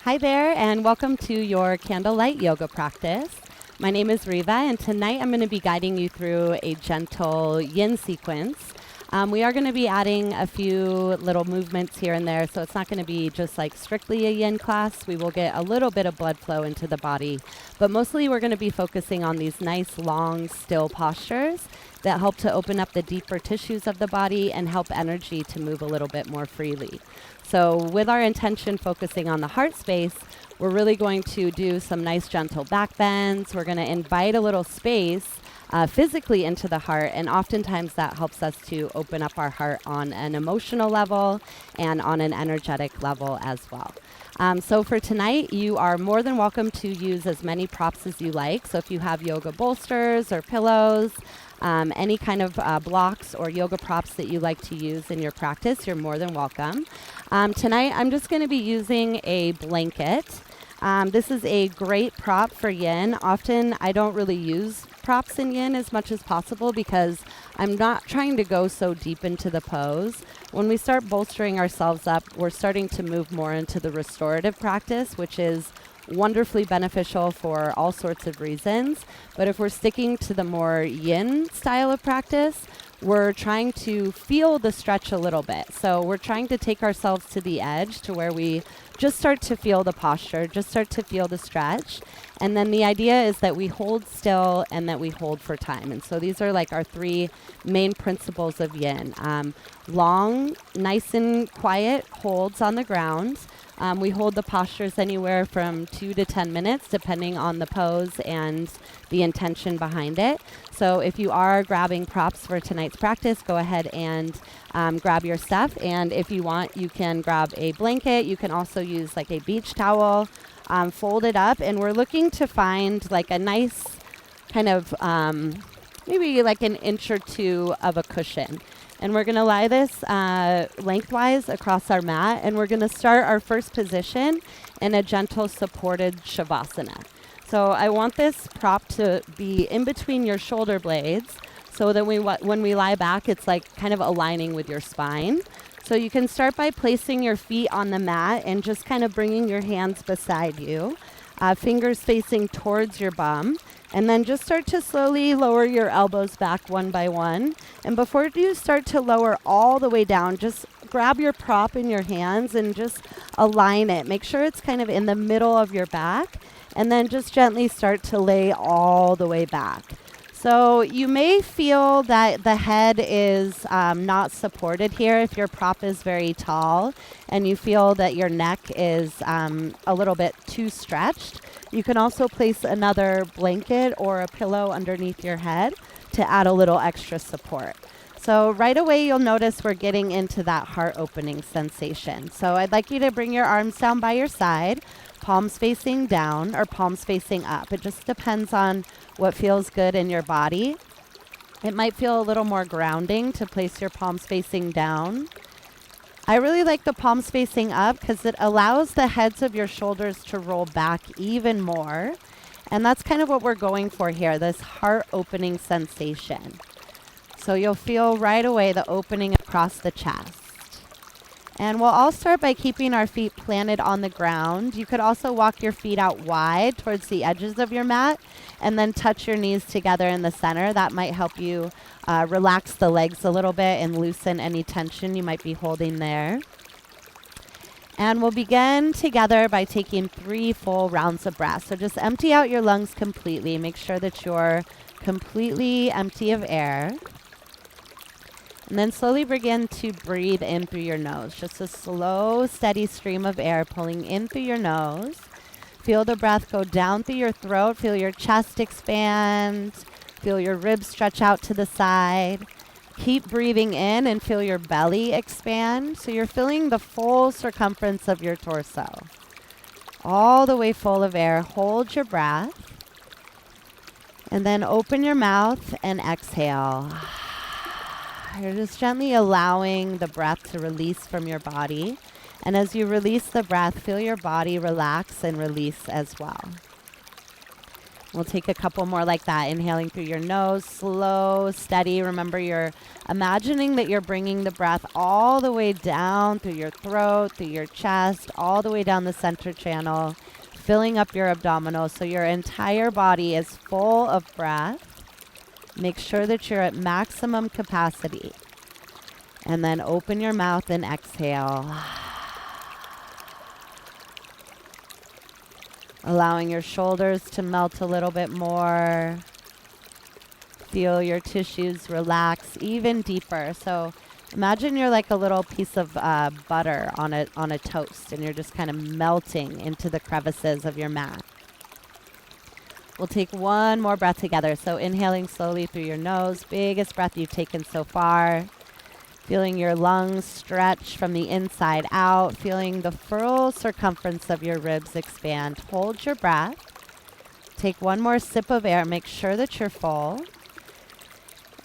Hi there, and welcome to your Candlelight yoga practice. My name is Riva, and tonight I'm going to be guiding you through a gentle yin sequence. We are going to be adding a few little movements here and there, so it's not going to be just like strictly a yin class. We will get a little bit of blood flow into the body, but mostly we're going to be focusing on these nice, long, still postures that help to open up the deeper tissues of the body and help energy to move a little bit more freely. So with our intention focusing on the heart space, we're really going to do some nice gentle back bends. We're going to invite a little space physically into the heart, and oftentimes that helps us to open up our heart on an emotional level and on an energetic level as well. So for tonight, you are more than welcome to use as many props as you like. So if you have yoga bolsters or pillows, any kind of blocks or yoga props that you like to use in your practice, you're more than welcome. Tonight, I'm just going to be using a blanket. This is a great prop for yin. Often, I don't really use props in yin as much as possible because I'm not trying to go so deep into the pose. When we start bolstering ourselves up, we're starting to move more into the restorative practice, which is wonderfully beneficial for all sorts of reasons. But if we're sticking to the more yin style of practice, we're trying to feel the stretch a little bit. So we're trying to take ourselves to the edge to where we just start to feel the posture, just start to feel the stretch. And then the idea is that we hold still and that we hold for time. And so these are like our three main principles of yin. Long, nice and quiet holds on the ground. We hold the postures anywhere from 2 to 10 minutes, depending on the pose and the intention behind it. So if you are grabbing props for tonight's practice, go ahead and grab your stuff. And if you want, you can grab a blanket. You can also use like a beach towel, fold it up. And we're looking to find like a nice kind of maybe like an inch or two of a cushion. And we're going to lie this lengthwise across our mat, and we're going to start our first position in a gentle supported shavasana. So I want this prop to be in between your shoulder blades so that when we lie back, it's like kind of aligning with your spine. So you can start by placing your feet on the mat and just kind of bringing your hands beside you, fingers facing towards your bum. And then just start to slowly lower your elbows back one by one. And before you start to lower all the way down, just grab your prop in your hands and just align it. Make sure it's kind of in the middle of your back. And then just gently start to lay all the way back. So you may feel that the head is not supported here if your prop is very tall and you feel that your neck is a little bit too stretched. You can also place another blanket or a pillow underneath your head to add a little extra support. So right away, you'll notice we're getting into that heart opening sensation. So I'd like you to bring your arms down by your side, palms facing down or palms facing up. It just depends on what feels good in your body. It might feel a little more grounding to place your palms facing down. I really like the palms facing up because it allows the heads of your shoulders to roll back even more. And that's kind of what we're going for here, this heart opening sensation. So you'll feel right away the opening across the chest. And we'll all start by keeping our feet planted on the ground. You could also walk your feet out wide towards the edges of your mat and then touch your knees together in the center. That might help you relax the legs a little bit and loosen any tension you might be holding there. And we'll begin together by taking 3 full rounds of breath. So just empty out your lungs completely. Make sure that you're completely empty of air. And then slowly begin to breathe in through your nose. Just a slow, steady stream of air pulling in through your nose. Feel the breath go down through your throat. Feel your chest expand. Feel your ribs stretch out to the side. Keep breathing in and feel your belly expand. So you're feeling the full circumference of your torso. All the way full of air. Hold your breath. And then open your mouth and exhale. You're just gently allowing the breath to release from your body. And as you release the breath, feel your body relax and release as well. We'll take a couple more like that. Inhaling through your nose, slow, steady. Remember, you're imagining that you're bringing the breath all the way down through your throat, through your chest, all the way down the center channel, filling up your abdominals so your entire body is full of breath. Make sure that you're at maximum capacity. And then open your mouth and exhale. Allowing your shoulders to melt a little bit more. Feel your tissues relax even deeper. So imagine you're like a little piece of butter on a toast, and you're just kind of melting into the crevices of your mat. We'll take one more breath together. So inhaling slowly through your nose, biggest breath you've taken so far. Feeling your lungs stretch from the inside out, feeling the full circumference of your ribs expand. Hold your breath. Take one more sip of air. Make sure that you're full.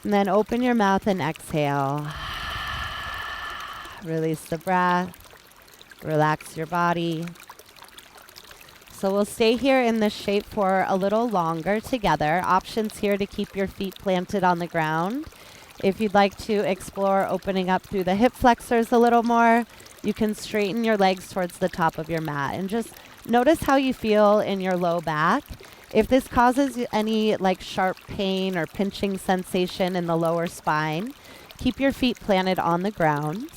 And then open your mouth and exhale. Release the breath. Relax your body. So we'll stay here in this shape for a little longer together. Options here to keep your feet planted on the ground. If you'd like to explore opening up through the hip flexors a little more, you can straighten your legs towards the top of your mat and just notice how you feel in your low back. If this causes any like sharp pain or pinching sensation in the lower spine, keep your feet planted on the ground.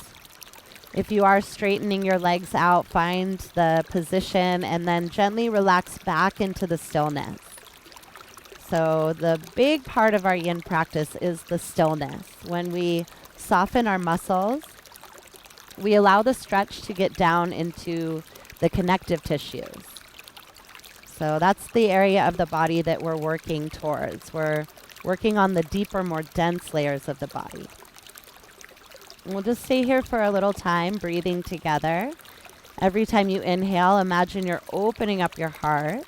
If you are straightening your legs out, find the position and then gently relax back into the stillness. So the big part of our yin practice is the stillness. When we soften our muscles, we allow the stretch to get down into the connective tissues. So that's the area of the body that we're working towards. We're working on the deeper, more dense layers of the body. And we'll just stay here for a little time, breathing together. Every time you inhale, imagine you're opening up your heart.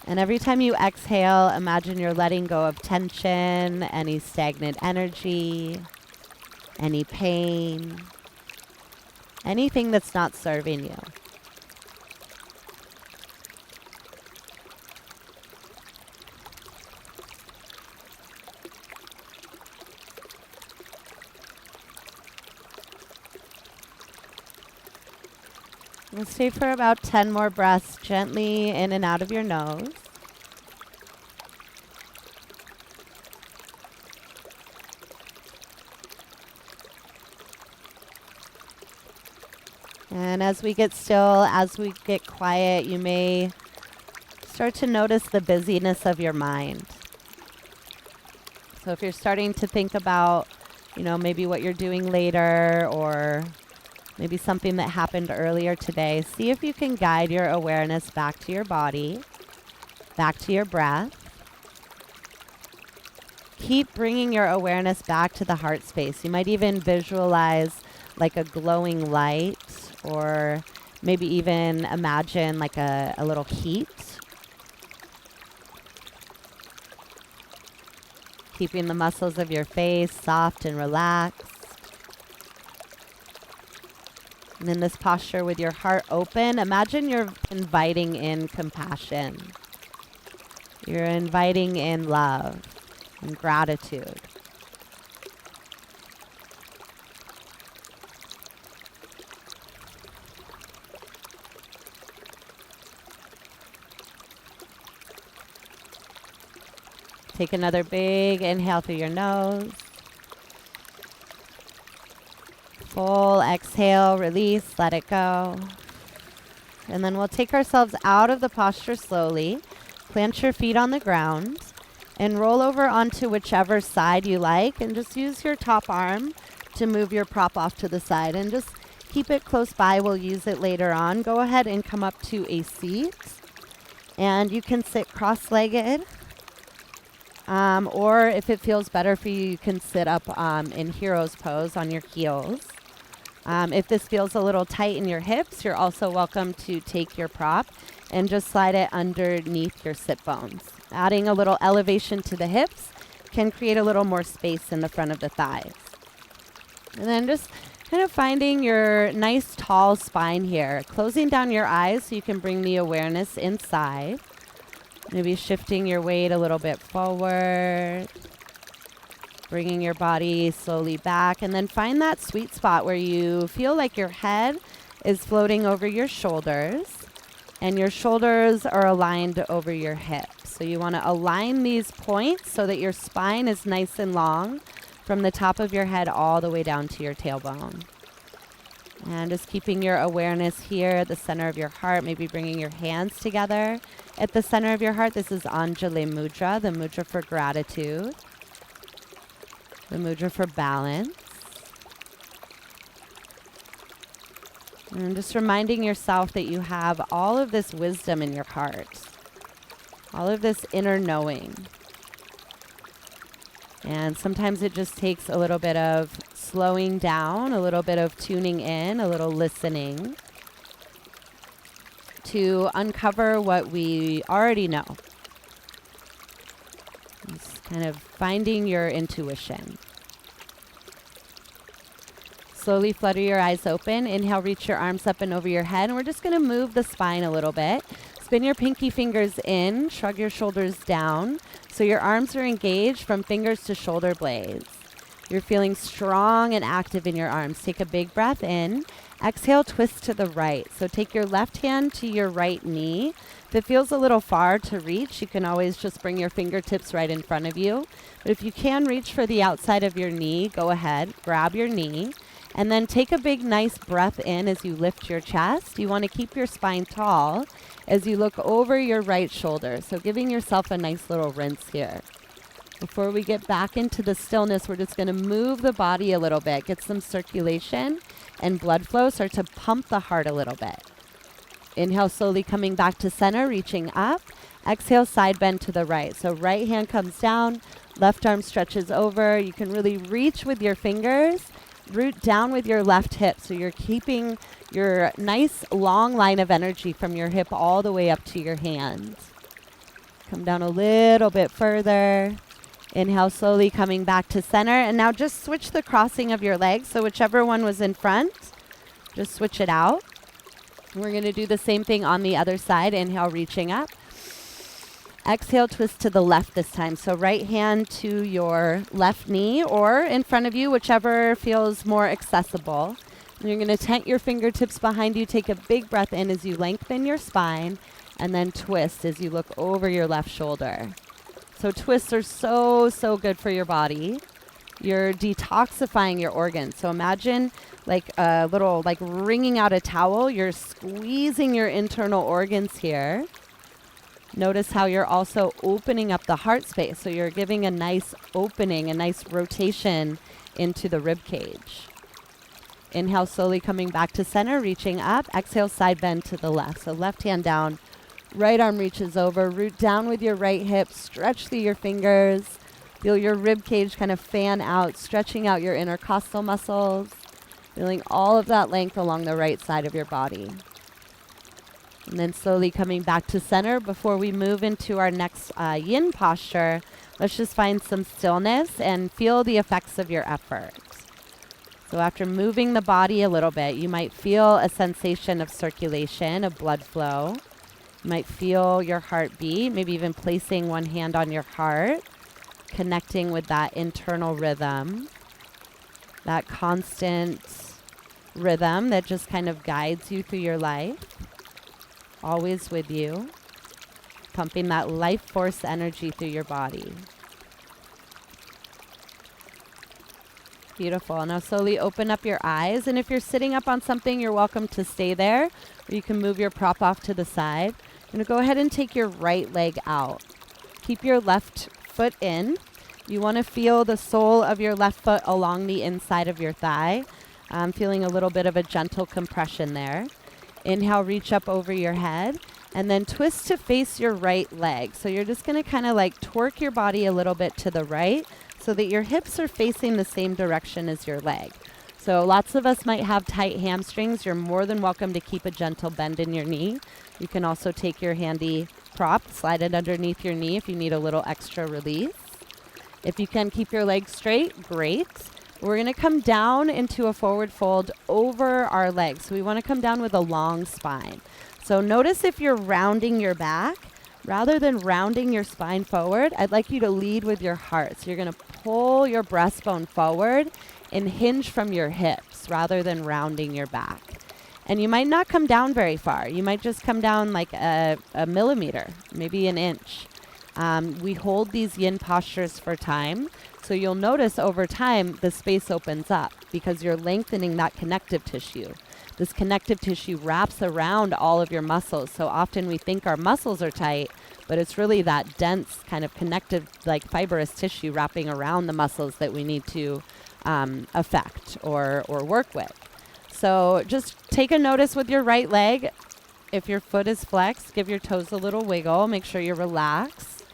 And every time you exhale, imagine you're letting go of tension, any stagnant energy, any pain, anything that's not serving you. We'll stay for about 10 more breaths, gently in and out of your nose. And as we get still, as we get quiet, you may start to notice the busyness of your mind. So if you're starting to think about, maybe what you're doing later or maybe something that happened earlier today, see if you can guide your awareness back to your body, back to your breath. Keep bringing your awareness back to the heart space. You might even visualize like a glowing light, or maybe even imagine like a little heat. Keeping the muscles of your face soft and relaxed. And in this posture with your heart open, imagine you're inviting in compassion. You're inviting in love and gratitude. Take another big inhale through your nose. Full exhale, release, let it go. And then we'll take ourselves out of the posture slowly. Plant your feet on the ground and roll over onto whichever side you like, and just use your top arm to move your prop off to the side and just keep it close by. We'll use it later on. Go ahead and come up to a seat, and you can sit cross-legged. Or if it feels better for you, you can sit up in hero's pose on your heels. If this feels a little tight in your hips, you're also welcome to take your prop and just slide it underneath your sit bones. Adding a little elevation to the hips can create a little more space in the front of the thighs. And then just kind of finding your nice tall spine here. Closing down your eyes so you can bring the awareness inside. Maybe shifting your weight a little bit forward, bringing your body slowly back, and then find that sweet spot where you feel like your head is floating over your shoulders and your shoulders are aligned over your hips. So you want to align these points so that your spine is nice and long from the top of your head all the way down to your tailbone. And just keeping your awareness here at the center of your heart, maybe bringing your hands together at the center of your heart. This is Anjali Mudra, the mudra for gratitude, the mudra for balance. And just reminding yourself that you have all of this wisdom in your heart, all of this inner knowing. And sometimes it just takes a little bit of slowing down, a little bit of tuning in, a little listening to uncover what we already know. Just kind of finding your intuition. Slowly flutter your eyes open. Inhale, reach your arms up and over your head. And we're just going to move the spine a little bit. Spin your pinky fingers in, shrug your shoulders down. So your arms are engaged from fingers to shoulder blades. You're feeling strong and active in your arms. Take a big breath in. Exhale, twist to the right. So take your left hand to your right knee. If it feels a little far to reach, you can always just bring your fingertips right in front of you. But if you can reach for the outside of your knee, go ahead, grab your knee. And then take a big, nice breath in as you lift your chest. You want to keep your spine tall as you look over your right shoulder. So giving yourself a nice little rinse here. Before we get back into the stillness, we're just going to move the body a little bit, get some circulation and blood flow, start to pump the heart a little bit. Inhale, slowly coming back to center, reaching up. Exhale, side bend to the right. So right hand comes down, left arm stretches over. You can really reach with your fingers. Root down with your left hip, so you're keeping your nice long line of energy from your hip all the way up to your hands. Come down a little bit further. Inhale, slowly coming back to center. And now just switch the crossing of your legs. So whichever one was in front, just switch it out. We're going to do the same thing on the other side. Inhale, reaching up. Exhale, twist to the left this time. So right hand to your left knee or in front of you, whichever feels more accessible. And you're going to tent your fingertips behind you. Take a big breath in as you lengthen your spine and then twist as you look over your left shoulder. So twists are so good for your body. You're detoxifying your organs. So imagine like a little like wringing out a towel. You're squeezing your internal organs here. Notice how you're also opening up the heart space. So you're giving a nice opening, a nice rotation into the rib cage. Inhale, slowly coming back to center, reaching up. Exhale, side bend to the left. So left hand down, right arm reaches over. Root down with your right hip. Stretch through your fingers. Feel your rib cage kind of fan out, stretching out your intercostal muscles. Feeling all of that length along the right side of your body. And then slowly coming back to center. Before we move into our next yin posture, let's just find some stillness and feel the effects of your effort. So after moving the body a little bit, you might feel a sensation of circulation, of blood flow. You might feel your heart beat, maybe even placing one hand on your heart, connecting with that internal rhythm, that constant rhythm that just kind of guides you through your life. Always with you, pumping that life force energy through your body. Beautiful. Now slowly open up your eyes. And if you're sitting up on something, you're welcome to stay there. Or you can move your prop off to the side. You're going to go ahead and take your right leg out. Keep your left foot in. You want to feel the sole of your left foot along the inside of your thigh. I'm feeling a little bit of a gentle compression there. Inhale, reach up over your head, and then twist to face your right leg. So you're just going to kind of like twerk your body a little bit to the right so that your hips are facing the same direction as your leg. So lots of us might have tight hamstrings. You're more than welcome to keep a gentle bend in your knee. You can also take your handy prop, slide it underneath your knee if you need a little extra release. If you can keep your legs straight, great. We're going to come down into a forward fold over our legs. So we want to come down with a long spine. So notice if you're rounding your back, Rather than rounding your spine forward, I'd like you to lead with your heart. So you're going to pull your breastbone forward and hinge from your hips rather than rounding your back. And you might not come down very far. You might just come down like a millimeter, maybe an inch. We hold these yin postures for time. So you'll notice over time, the space opens up because you're lengthening that connective tissue. This connective tissue wraps around all of your muscles. So often we think our muscles are tight, but it's really that dense kind of connective, like fibrous tissue wrapping around the muscles that we need to affect or work with. So just take a notice with your right leg. If your foot is flexed, give your toes a little wiggle. Make sure you're relaxed.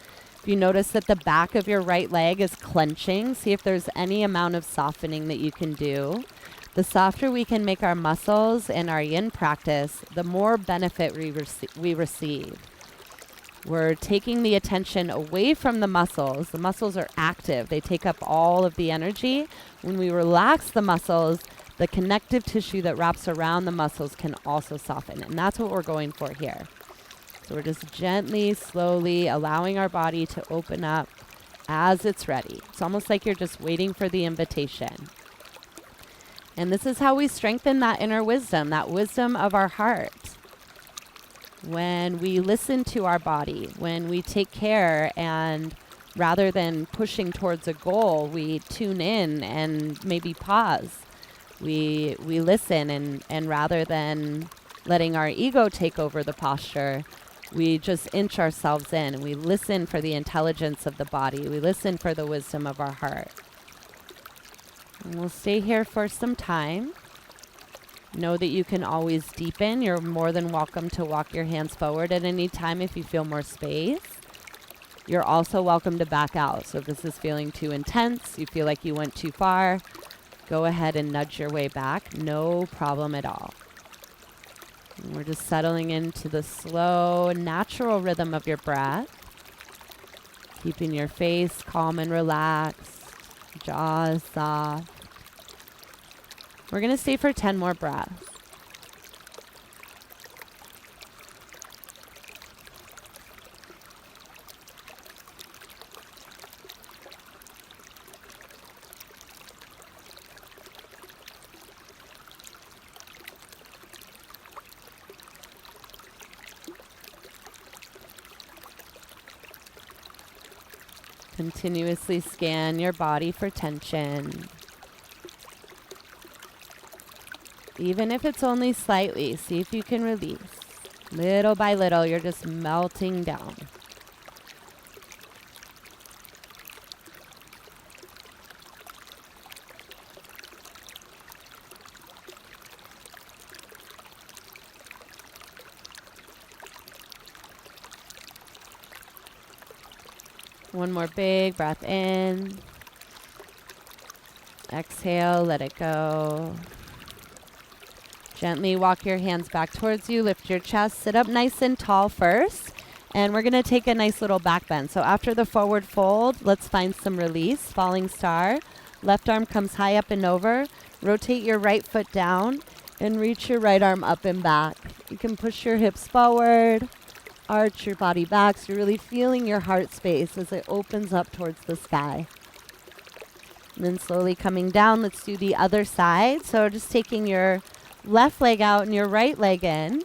If you notice that the back of your right leg is clenching, see if there's any amount of softening that you can do. The softer we can make our muscles in our yin practice, the more benefit we receive. We're taking the attention away from the muscles. The muscles are active. They take up all of the energy. When we relax the muscles, the connective tissue that wraps around the muscles can also soften. And that's what we're going for here. So we're just gently, slowly allowing our body to open up as it's ready. It's almost like you're just waiting for the invitation. And this is how we strengthen that inner wisdom, that wisdom of our heart. When we listen to our body, when we take care, and rather than pushing towards a goal, we tune in and maybe pause. We listen, and rather than letting our ego take over the posture, we just inch ourselves in and we listen for the intelligence of the body. We listen for the wisdom of our heart. And we'll stay here for some time. Know that you can always deepen. You're more than welcome to walk your hands forward at any time if you feel more space. You're also welcome to back out. So if this is feeling too intense, you feel like you went too far, go ahead and nudge your way back. No problem at all. And we're just settling into the slow, natural rhythm of your breath. Keeping your face calm and relaxed. Jaws soft. We're going to stay for 10 more breaths. Continuously scan your body for tension. Even if it's only slightly, see if you can release. Little by little, you're just melting down. One more big breath in. Exhale, let it go. Gently walk your hands back towards you. Lift your chest. Sit up nice and tall first. And we're going to take a nice little back bend. So after the forward fold, let's find some release. Falling star. Left arm comes high up and over. Rotate your right foot down and reach your right arm up and back. You can push your hips forward. Arch your body back, so you're really feeling your heart space as it opens up towards the sky. And then slowly coming down, let's do the other side. So just taking your left leg out and your right leg in.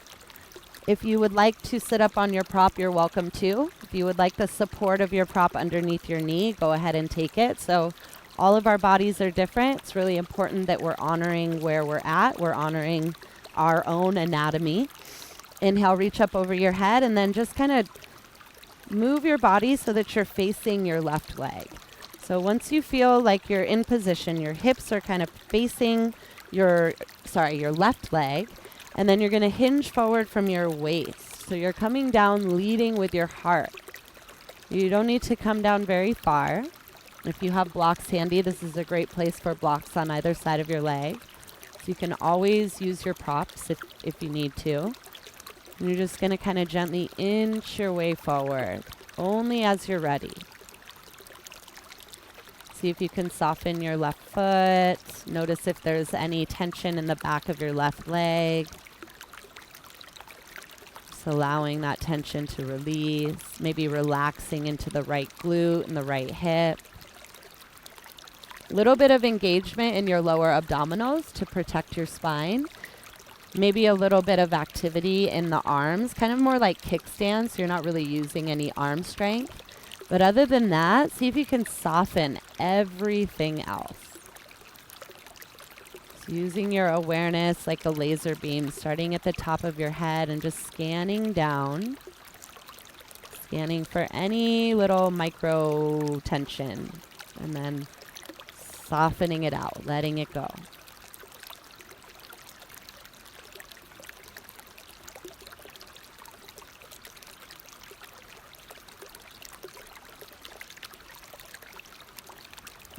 If you would like to sit up on your prop, you're welcome to. If you would like the support of your prop underneath your knee, go ahead and take it. So all of our bodies are different. It's really important that we're honoring where we're at. We're honoring our own anatomy. Inhale, reach up over your head, and then just kind of move your body so that you're facing your left leg. So once you feel like you're in position, your hips are kind of facing your left leg, and then you're going to hinge forward from your waist. So you're coming down leading with your heart. You don't need to come down very far. If you have blocks handy, this is a great place for blocks on either side of your leg. So you can always use your props if you need to. And you're just going to kind of gently inch your way forward, only as you're ready. See if you can soften your left foot. Notice if there's any tension in the back of your left leg. Just allowing that tension to release, maybe relaxing into the right glute and the right hip. Little bit of engagement in your lower abdominals to protect your spine. Maybe a little bit of activity in the arms, kind of more like kickstands. You're not really using any arm strength. But other than that, see if you can soften everything else. So using your awareness like a laser beam, starting at the top of your head and just scanning down. Scanning for any little micro tension. And then softening it out, letting it go.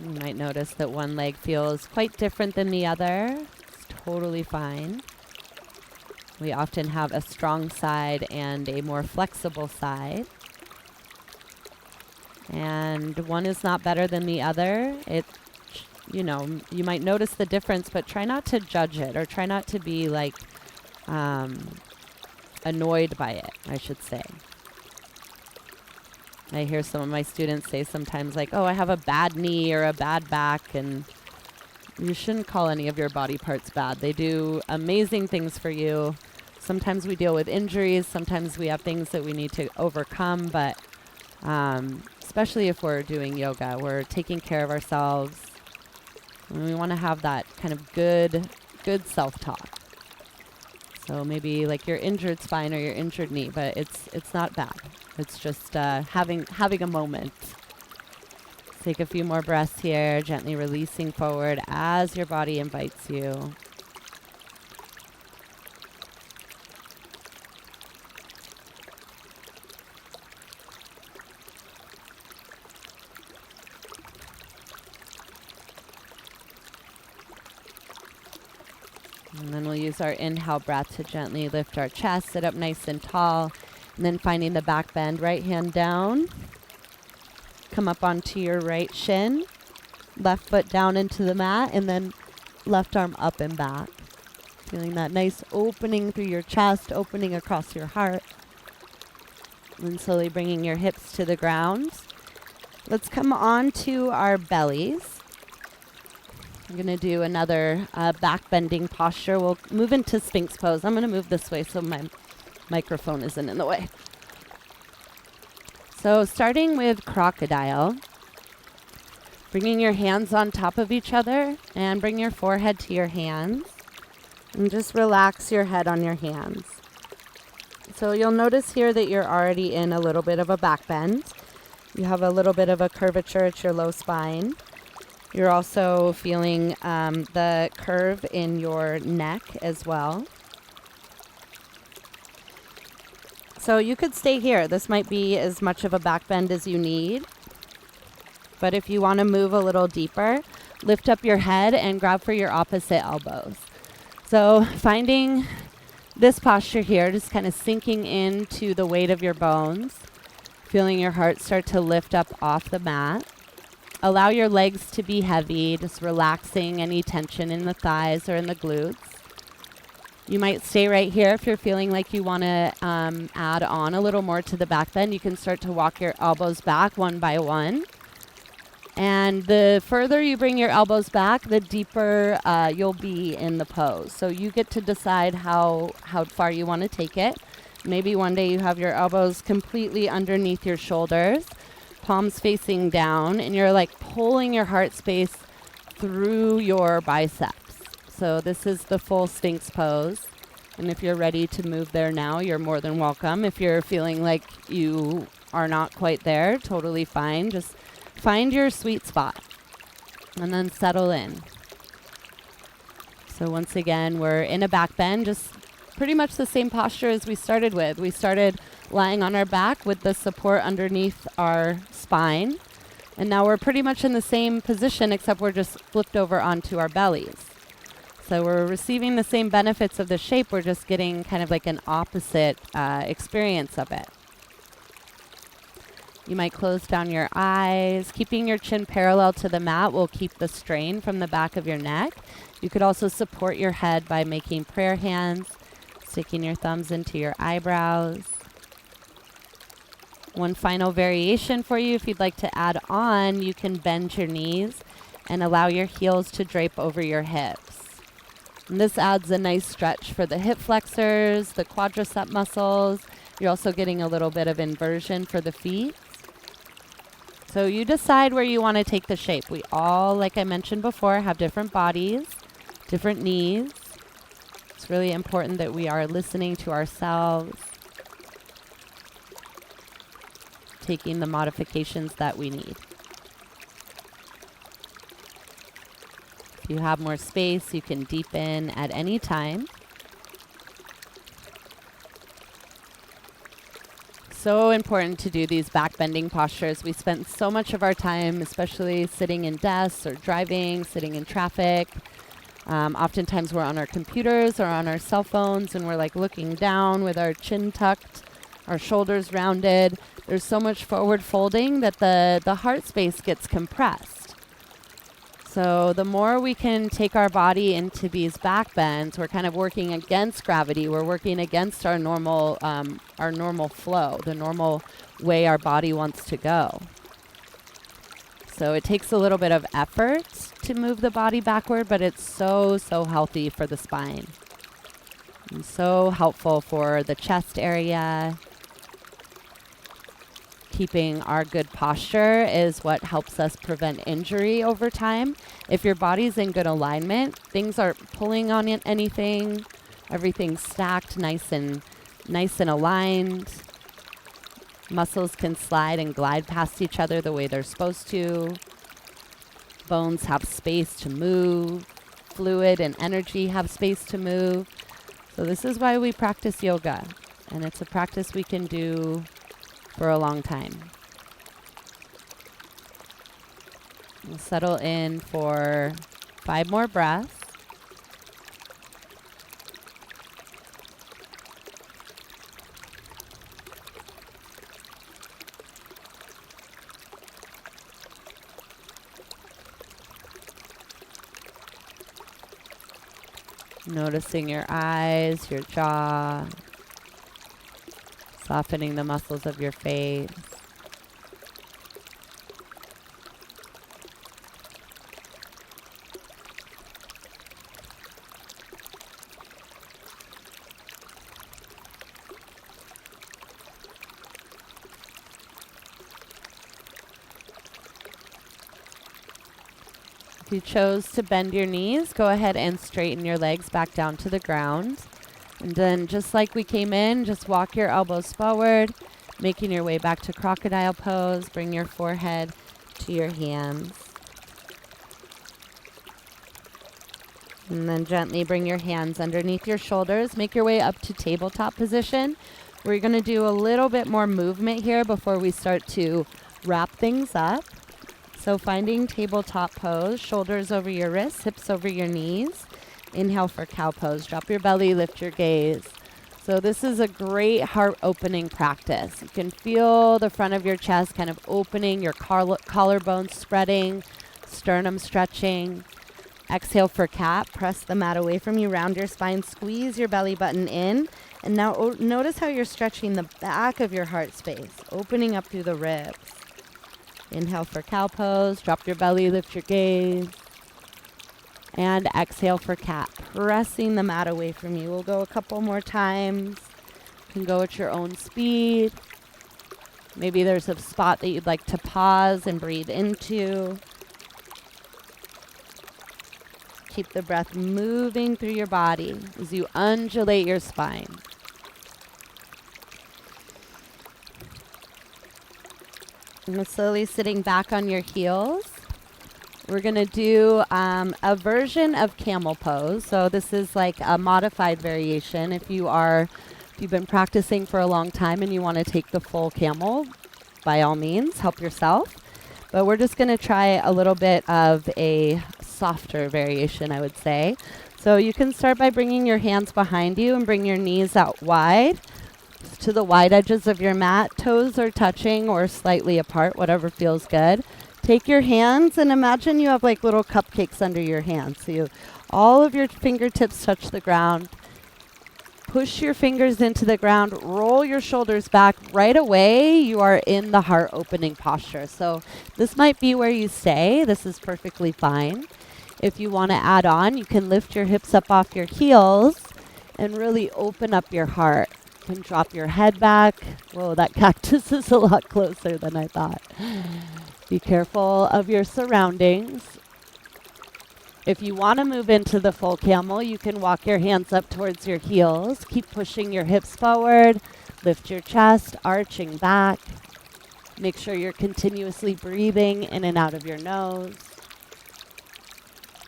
You might notice that one leg feels quite different than the other. It's totally fine. We often have a strong side and a more flexible side. And one is not better than the other. You might notice the difference, but try not to judge it or try not to be like annoyed by it, I should say. I hear some of my students say sometimes like, oh, I have a bad knee or a bad back, and you shouldn't call any of your body parts bad. They do amazing things for you. Sometimes we deal with injuries. Sometimes we have things that we need to overcome, but especially if we're doing yoga, we're taking care of ourselves. And we want to have that kind of good self-talk. So maybe like your injured spine or your injured knee, but it's not bad. It's just having a moment. Take a few more breaths here, gently releasing forward as your body invites you. And then we'll use our inhale breath to gently lift our chest, sit up nice and tall, and then finding the back bend, right hand down. Come up onto your right shin, left foot down into the mat, and then left arm up and back. Feeling that nice opening through your chest, opening across your heart. And then slowly bringing your hips to the ground. Let's come on to our bellies. I'm going to do another back bending posture. We'll move into Sphinx pose. I'm going to move this way so my microphone isn't in the way. So starting with crocodile, bringing your hands on top of each other and bring your forehead to your hands and just relax your head on your hands. So you'll notice here that you're already in a little bit of a back bend. You have a little bit of a curvature at your low spine. You're also feeling the curve in your neck as well. So you could stay here. This might be as much of a back bend as you need. But if you want to move a little deeper, lift up your head and grab for your opposite elbows. So finding this posture here, just kind of sinking into the weight of your bones, feeling your heart start to lift up off the mat. Allow your legs to be heavy, just relaxing any tension in the thighs or in the glutes. You might stay right here if you're feeling like you want to add on a little more to the back bend. You can start to walk your elbows back one by one. And the further you bring your elbows back, the deeper you'll be in the pose. So you get to decide how far you want to take it. Maybe one day you have your elbows completely underneath your shoulders, palms facing down, and you're like pulling your heart space through your biceps. So this is the full Sphinx pose. And if you're ready to move there now, you're more than welcome. If you're feeling like you are not quite there, totally fine. Just find your sweet spot and then settle in. So once again, we're in a back bend, just pretty much the same posture as we started with. We started lying on our back with the support underneath our spine. And now we're pretty much in the same position, except we're just flipped over onto our bellies. So we're receiving the same benefits of the shape. We're just getting kind of like an opposite experience of it. You might close down your eyes. Keeping your chin parallel to the mat will keep the strain from the back of your neck. You could also support your head by making prayer hands, Sticking your thumbs into your eyebrows. One final variation for you, if you'd like to add on, you can bend your knees and allow your heels to drape over your hips. And this adds a nice stretch for the hip flexors, the quadricep muscles. You're also getting a little bit of inversion for the feet. So you decide where you want to take the shape. We all, like I mentioned before, have different bodies, different needs. It's really important that we are listening to ourselves, taking the modifications that we need. If you have more space, you can deepen at any time. So important to do these back bending postures. We spend so much of our time, especially sitting in desks or driving, sitting in traffic. Oftentimes we're on our computers or on our cell phones and we're like looking down with our chin tucked, our shoulders rounded. There's so much forward folding that the heart space gets compressed. So the more we can take our body into these back bends, we're kind of working against gravity. We're working against our normal flow, the normal way our body wants to go. So it takes a little bit of effort to move the body backward, but it's so healthy for the spine. And so helpful for the chest area. Keeping our good posture is what helps us prevent injury over time. If your body's in good alignment, things aren't pulling on anything. Everything's stacked nice and aligned. Muscles can slide and glide past each other the way they're supposed to. Bones have space to move. Fluid and energy have space to move. So this is why we practice yoga. And it's a practice we can do for a long time. We'll settle in for 5 more breaths. Noticing your eyes, your jaw, softening the muscles of your face. If you chose to bend your knees, go ahead and straighten your legs back down to the ground. And then just like we came in, just walk your elbows forward, making your way back to crocodile pose. Bring your forehead to your hands. And then gently bring your hands underneath your shoulders. Make your way up to tabletop position. We're going to do a little bit more movement here before we start to wrap things up. So finding tabletop pose, shoulders over your wrists, hips over your knees. Inhale for cow pose. Drop your belly, lift your gaze. So this is a great heart opening practice. You can feel the front of your chest kind of opening, your collarbones spreading, sternum stretching. Exhale for cat. Press the mat away from you, round your spine, squeeze your belly button in. And now notice how you're stretching the back of your heart space, opening up through the ribs. Inhale for cow pose. Drop your belly, lift your gaze. And exhale for cat, pressing the mat away from you. We'll go a couple more times. You can go at your own speed. Maybe there's a spot that you'd like to pause and breathe into. Keep the breath moving through your body as you undulate your spine. And slowly sitting back on your heels. We're going to do a version of camel pose. So this is like a modified variation. If you've been practicing for a long time and you want to take the full camel, by all means, help yourself. But we're just going to try a little bit of a softer variation, I would say. So you can start by bringing your hands behind you and bring your knees out wide to the wide edges of your mat. Toes are touching or slightly apart, whatever feels good. Take your hands and imagine you have like little cupcakes under your hands. So all of your fingertips touch the ground. Push your fingers into the ground, roll your shoulders back. Right away, you are in the heart opening posture. So this might be where you stay. This is perfectly fine. If you want to add on, you can lift your hips up off your heels and really open up your heart. You can drop your head back. Whoa, that cactus is a lot closer than I thought. Be careful of your surroundings. If you want to move into the full camel, you can walk your hands up towards your heels. Keep pushing your hips forward. Lift your chest, arching back. Make sure you're continuously breathing in and out of your nose.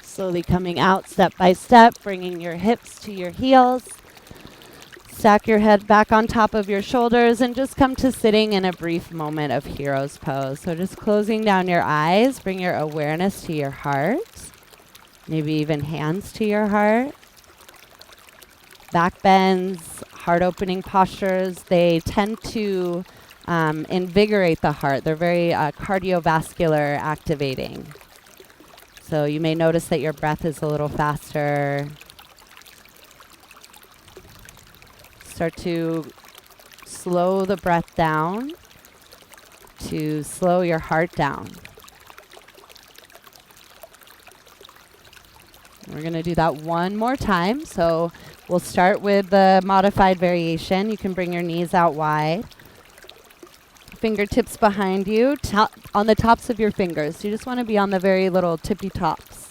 Slowly coming out step by step, bringing your hips to your heels. Stack your head back on top of your shoulders and just come to sitting in a brief moment of hero's pose. So just closing down your eyes, bring your awareness to your heart. Maybe even hands to your heart. Back bends, heart opening postures, they tend to invigorate the heart. They're very cardiovascular activating. So you may notice that your breath is a little faster. Start to slow the breath down to slow your heart down. We're going to do that one more time. So we'll start with the modified variation. You can bring your knees out wide. Fingertips behind you, on the tops of your fingers. You just want to be on the very little tippy tops.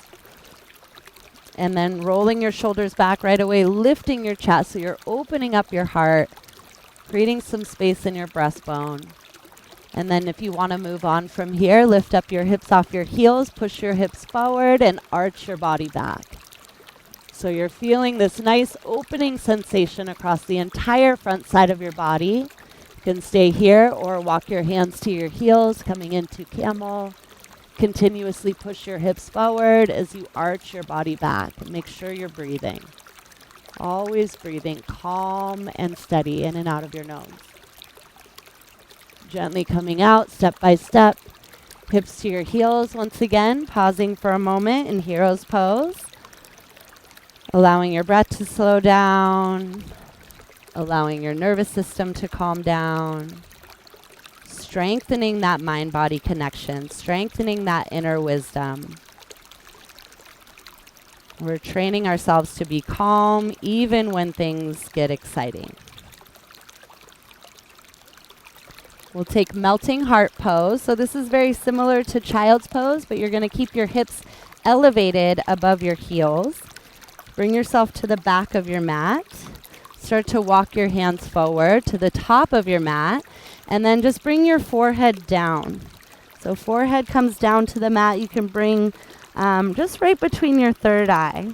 And then rolling your shoulders back right away, lifting your chest. So you're opening up your heart, creating some space in your breastbone. And then if you want to move on from here, lift up your hips off your heels, push your hips forward, and arch your body back. So you're feeling this nice opening sensation across the entire front side of your body. You can stay here or walk your hands to your heels, coming into camel. Continuously push your hips forward as you arch your body back. And make sure you're breathing. Always breathing calm and steady in and out of your nose. Gently coming out, step by step. Hips to your heels once again, pausing for a moment in hero's pose. Allowing your breath to slow down. Allowing your nervous system to calm down. Strengthening that mind-body connection. Strengthening that inner wisdom. We're training ourselves to be calm even when things get exciting. We'll take melting heart pose. So this is very similar to child's pose, but you're going to keep your hips elevated above your heels. Bring yourself to the back of your mat. Start to walk your hands forward to the top of your mat, and then just bring your forehead down. So forehead comes down to the mat. You can bring just right between your third eye,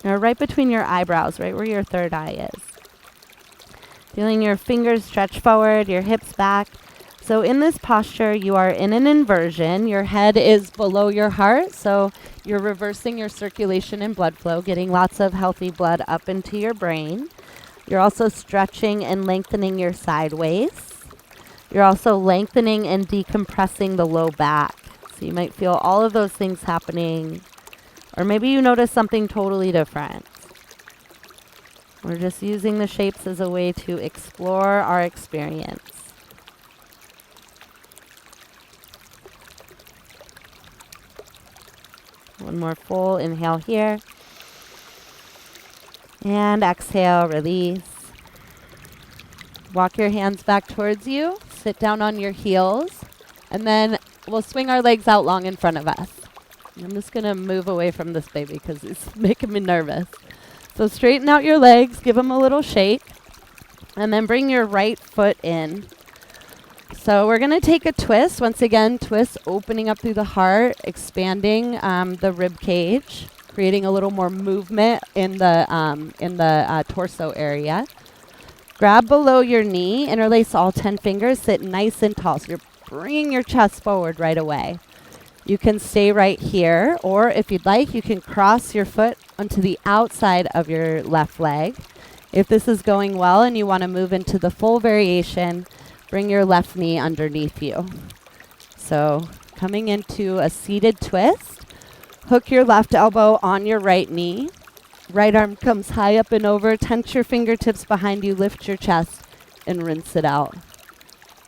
or right between your eyebrows, right where your third eye is. Feeling your fingers stretch forward, your hips back. So in this posture, you are in an inversion. Your head is below your heart, so you're reversing your circulation and blood flow, getting lots of healthy blood up into your brain. You're also stretching and lengthening your sideways. You're also lengthening and decompressing the low back. So you might feel all of those things happening, or maybe you notice something totally different. We're just using the shapes as a way to explore our experience. One more full inhale here. And exhale, release. Walk your hands back towards you. Sit down on your heels. And then we'll swing our legs out long in front of us. I'm just going to move away from this baby because it's making me nervous. So straighten out your legs, give them a little shake, and then bring your right foot in. So we're going to take a twist. Once again, twist, opening up through the heart, expanding the rib cage, creating a little more movement in the torso area. Grab below your knee, interlace all 10 fingers, sit nice and tall. So you're bringing your chest forward right away. You can stay right here, or if you'd like, you can cross your foot onto the outside of your left leg. If this is going well and you want to move into the full variation, bring your left knee underneath you. So coming into a seated twist, hook your left elbow on your right knee. Right arm comes high up and over. Tense your fingertips behind you. Lift your chest and rinse it out.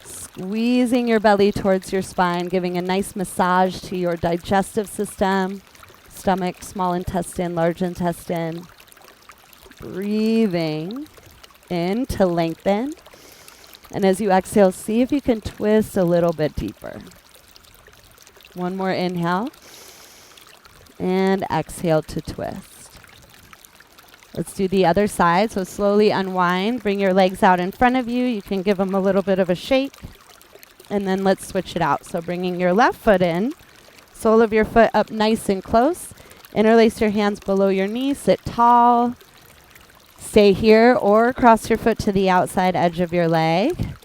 Squeezing your belly towards your spine, giving a nice massage to your digestive system, stomach, small intestine, large intestine. Breathing in to lengthen. And as you exhale, see if you can twist a little bit deeper. One more inhale. And exhale to twist. Let's do the other side. So slowly unwind. Bring your legs out in front of you. You can give them a little bit of a shake. And then let's switch it out. So bringing your left foot in. Sole of your foot up nice and close. Interlace your hands below your knees. Sit tall. Stay here or cross your foot to the outside edge of your leg.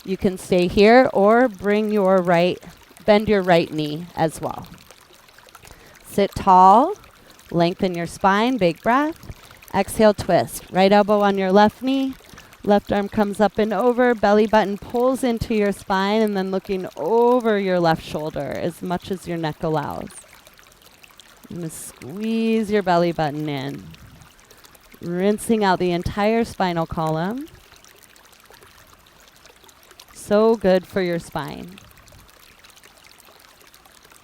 You can stay here or bend your right knee as well. Sit tall, lengthen your spine, big breath. Exhale, twist. Right elbow on your left knee. Left arm comes up and over. Belly button pulls into your spine and then looking over your left shoulder as much as your neck allows. You're going to squeeze your belly button in. Rinsing out the entire spinal column. So good for your spine.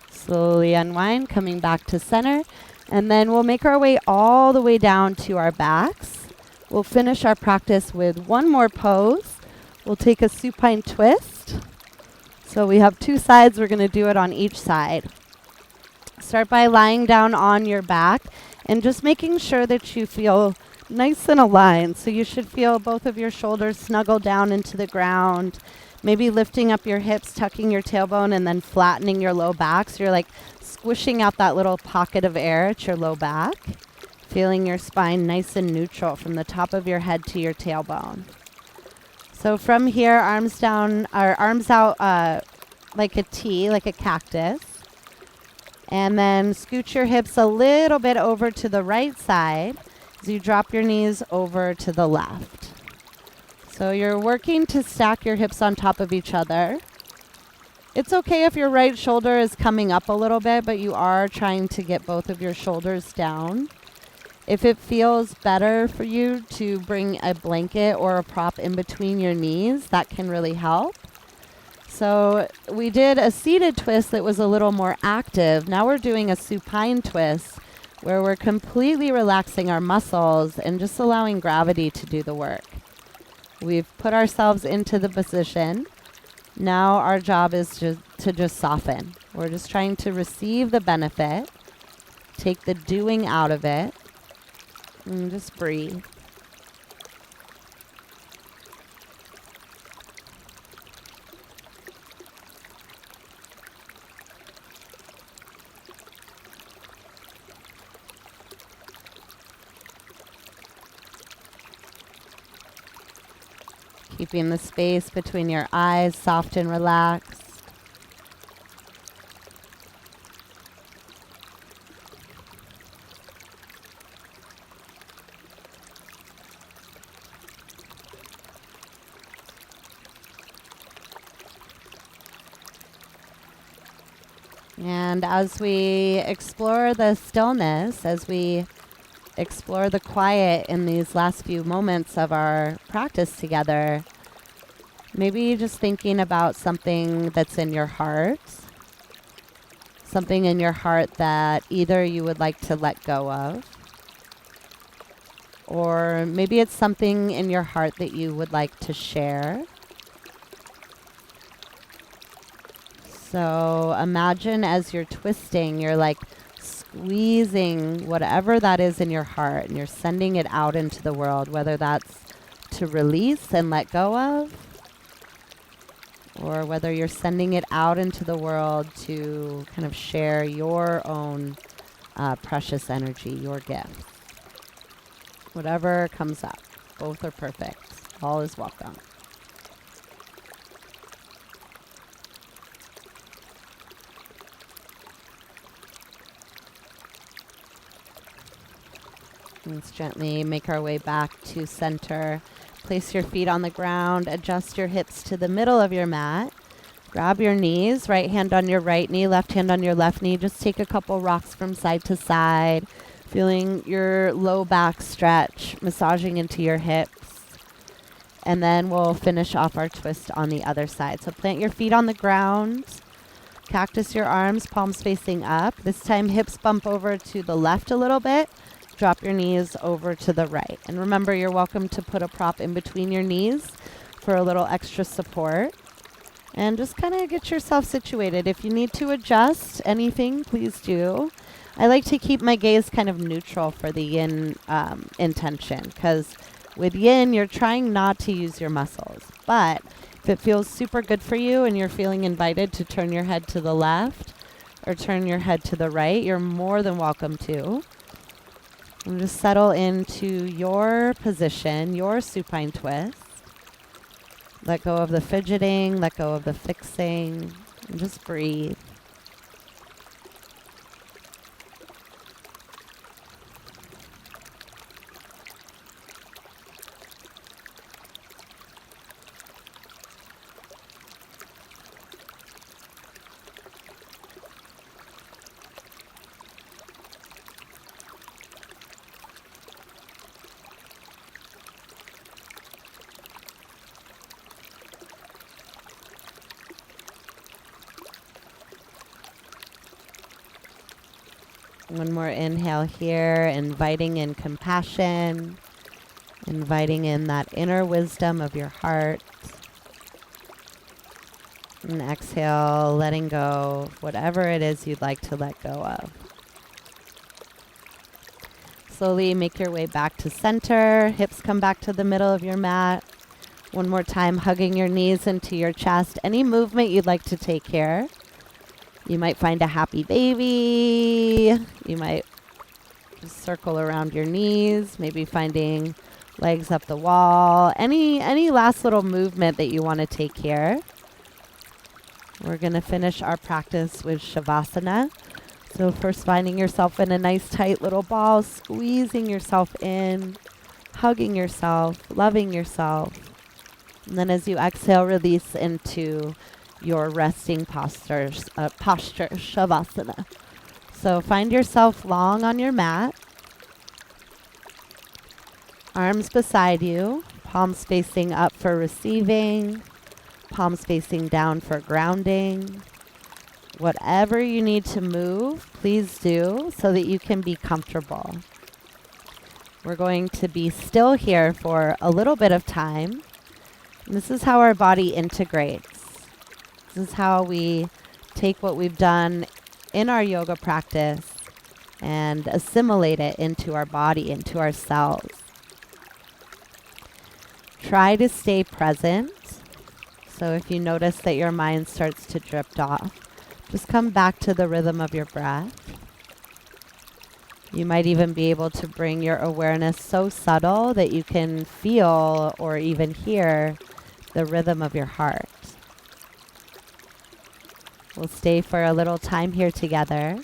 Slowly unwind, coming back to center. And then we'll make our way all the way down to our backs. We'll finish our practice with one more pose. We'll take a supine twist. So we have two sides. We're going to do it on each side. Start by lying down on your back and just making sure that you feel nice and aligned. So you should feel both of your shoulders snuggle down into the ground. Maybe lifting up your hips, tucking your tailbone, and then flattening your low back. So you're like squishing out that little pocket of air at your low back. Feeling your spine nice and neutral from the top of your head to your tailbone. So from here, arms down, or arms out like a T, like a cactus. And then scoot your hips a little bit over to the right side as you drop your knees over to the left. So you're working to stack your hips on top of each other. It's okay if your right shoulder is coming up a little bit, but you are trying to get both of your shoulders down. If it feels better for you to bring a blanket or a prop in between your knees, that can really help. So we did a seated twist that was a little more active. Now we're doing a supine twist where we're completely relaxing our muscles and just allowing gravity to do the work. We've put ourselves into the position. Now our job is to just soften. We're just trying to receive the benefit, take the doing out of it, and just breathe. Keeping the space between your eyes soft and relaxed. And as we explore the stillness, as we explore the quiet in these last few moments of our practice together, maybe just thinking about something that's in your heart, something in your heart that either you would like to let go of, or maybe it's something in your heart that you would like to share. So imagine as you're twisting, you're like squeezing whatever that is in your heart and you're sending it out into the world, whether that's to release and let go of, or whether you're sending it out into the world to kind of share your own precious energy, your gift. Whatever comes up, both are perfect. All is welcome. Let's gently make our way back to center. Place your feet on the ground. Adjust your hips to the middle of your mat. Grab your knees. Right hand on your right knee, left hand on your left knee. Just take a couple rocks from side to side. Feeling your low back stretch, massaging into your hips. And then we'll finish off our twist on the other side. So plant your feet on the ground. Cactus your arms, palms facing up. This time hips bump over to the left a little bit. Drop your knees over to the right. And remember, you're welcome to put a prop in between your knees for a little extra support. And just kind of get yourself situated. If you need to adjust anything, please do. I like to keep my gaze kind of neutral for the yin intention, because with yin, you're trying not to use your muscles. But if it feels super good for you and you're feeling invited to turn your head to the left or turn your head to the right, you're more than welcome to. And just settle into your position, your supine twist. Let go of the fidgeting, let go of the fixing, and just breathe. One more inhale here, inviting in compassion, inviting in that inner wisdom of your heart. And exhale, letting go of whatever it is you'd like to let go of. Slowly make your way back to center. Hips come back to the middle of your mat. One more time, hugging your knees into your chest. Any movement you'd like to take here. You might find a happy baby. You might just circle around your knees, maybe finding legs up the wall. Any last little movement that you want to take here. We're going to finish our practice with Shavasana. So first finding yourself in a nice tight little ball, squeezing yourself in, hugging yourself, loving yourself. And then as you exhale, release into your resting posture, Shavasana. So find yourself long on your mat. Arms beside you, palms facing up for receiving, palms facing down for grounding. Whatever you need to move, please do so that you can be comfortable. We're going to be still here for a little bit of time. And this is how our body integrates. This is how we take what we've done in our yoga practice and assimilate it into our body, into our cells. Try to stay present. So if you notice that your mind starts to drift off, just come back to the rhythm of your breath. You might even be able to bring your awareness so subtle that you can feel or even hear the rhythm of your heart. We'll stay for a little time here together.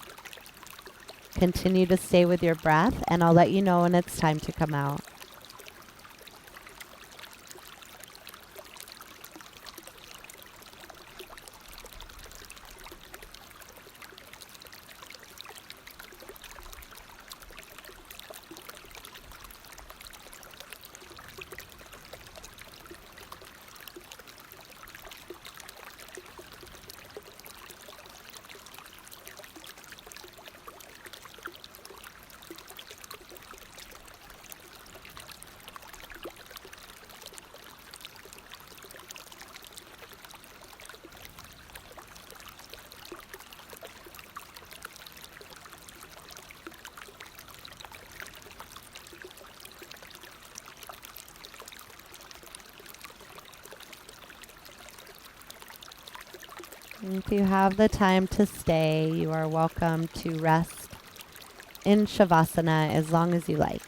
Continue to stay with your breath, and I'll let you know when it's time to come out. If you have the time to stay, you are welcome to rest in Shavasana as long as you like.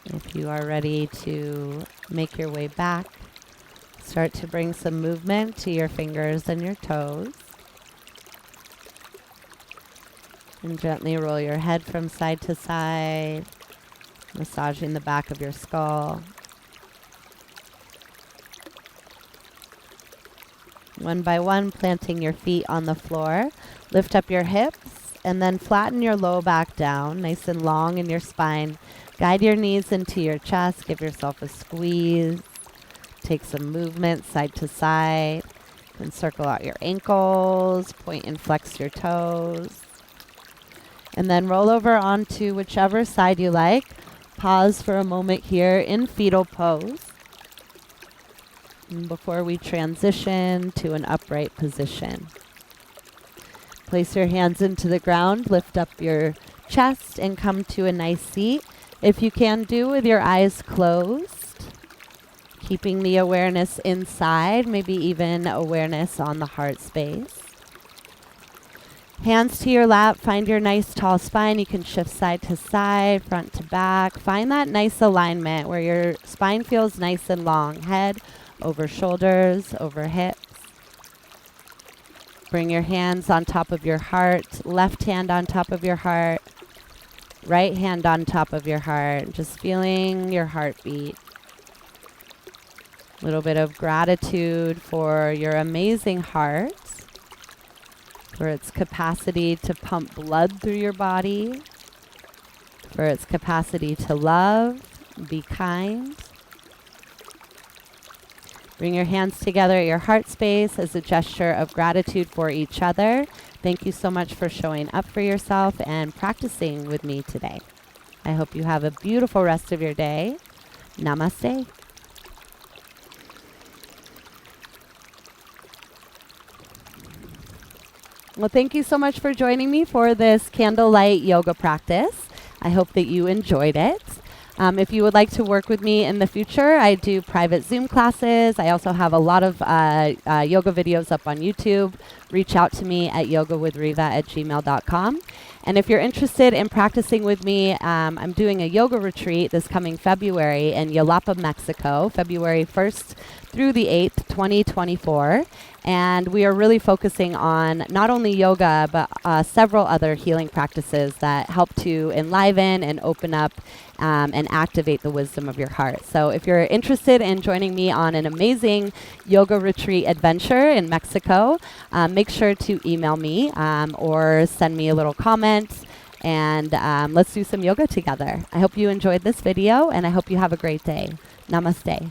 If you are ready to make your way back, start to bring some movement to your fingers and your toes. And gently roll your head from side to side, massaging the back of your skull. One by one, planting your feet on the floor. Lift up your hips. And then flatten your low back down, nice and long in your spine. Guide your knees into your chest. Give yourself a squeeze. Take some movement side to side. And circle out your ankles. Point and flex your toes. And then roll over onto whichever side you like. Pause for a moment here in fetal pose before we transition to an upright position. Place your hands into the ground, lift up your chest, and come to a nice seat. If you can, do with your eyes closed, keeping the awareness inside, maybe even awareness on the heart space. Hands to your lap, find your nice tall spine. You can shift side to side, front to back. Find that nice alignment where your spine feels nice and long. Head over shoulders, over hips. Bring your hands on top of your heart. Left hand on top of your heart. Right hand on top of your heart. Just feeling your heartbeat. A little bit of gratitude for your amazing heart, for its capacity to pump blood through your body, for its capacity to love, be kind. Bring your hands together at your heart space as a gesture of gratitude for each other. Thank you so much for showing up for yourself and practicing with me today. I hope you have a beautiful rest of your day. Namaste. Well, thank you so much for joining me for this candlelight yoga practice. I hope that you enjoyed it. If you would like to work with me in the future, I do private Zoom classes. I also have a lot of yoga videos up on YouTube. Reach out to me at yogawithriva@gmail.com. And if you're interested in practicing with me, I'm doing a yoga retreat this coming February in Yelapa, Mexico, February 1st through the 8th, 2024. And we are really focusing on not only yoga, but several other healing practices that help to enliven and open up and activate the wisdom of your heart. So if you're interested in joining me on an amazing yoga retreat adventure in Mexico, make sure to email me or send me a little comment, and let's do some yoga together. I hope you enjoyed this video, and I hope you have a great day. Namaste.